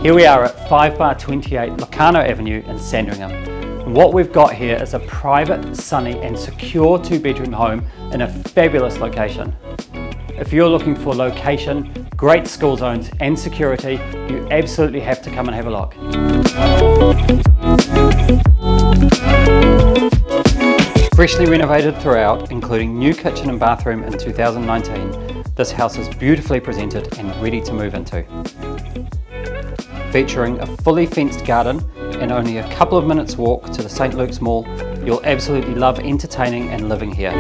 Here we are at 5 bar 28 Locarno Avenue in Sandringham. And what we've got here is a private, sunny and secure 2-bedroom home in a fabulous location. If you're looking for location, great school zones and security, you absolutely have to come and have a look. Freshly renovated throughout, including new kitchen and bathroom in 2019, this house is beautifully presented and ready to move into. Featuring a fully fenced garden and only a couple of minutes walk to the St. Luke's Mall, you'll absolutely love entertaining and living here.